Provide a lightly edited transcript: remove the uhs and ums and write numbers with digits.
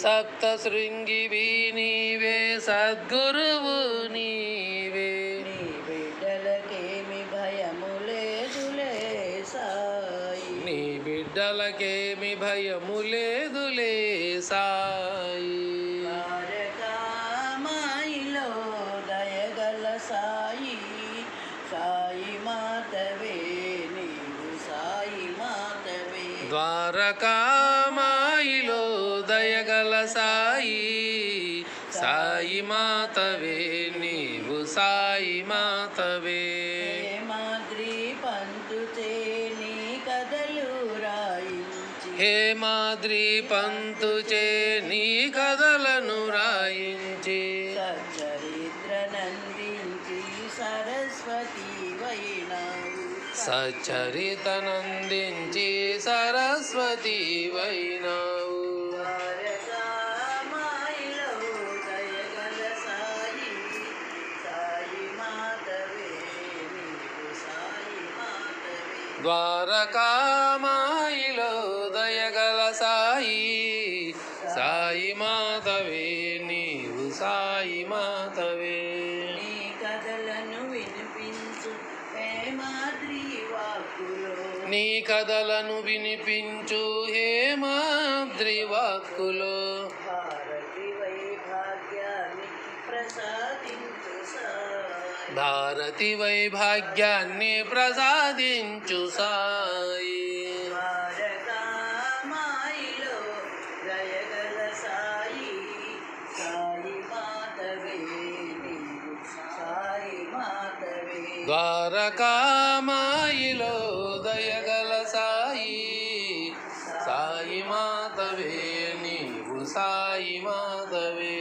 సప్తశృంగివి నీవే సద్గురువు నీవే. నీ బిడ్డలకేమి భయము లేదులే సాయి. నీ బిడ్డలకేమి భయము లేదులే సాయి. ద్వారకామాయిలో దయగల సాయి, సాయి మాతవే నీవు సాయి మాతవే. ద్వారకామాయిలో దయగల సాయి, సాయి మాతవే నీవు సాయి మాతవే. హేమాద్రి పంతుచే నీ కథలు రాయించి, హేమాద్రి పంతుచే నీ కథలను రాయించి, సచ్చరిత్ర నందించి సరస్వతి వైనావు. సచ్చరిత నందించి సరస్వతి వైనావు. ద్వారకామాయిలో దయగల సాయి, సాయి మాతవే నీవు సాయి మాతవే. ద్వారకామాయిలో దయగల సాయి, సాయి మాతవే నీవు సాయి మాతవే. నీ కథలను వినిపించు హేమాద్రి వాక్కులో, నీ కథలను వినిపించు హేమాద్రి వాక్కులో. భారతి వైభాగ్యాన్ని ప్రసాదించు సాయి. భారతి వైభాగ్యాన్ని ప్రసాదించు సాయి. ద్వారకామాయిలో దయగల సాయి, సాయి మాతవే నీవు సాయి మాతవే. ద్వారకామాయిలో దయగల సాయి, సాయి మాతవే నీవు సాయి మాతవే.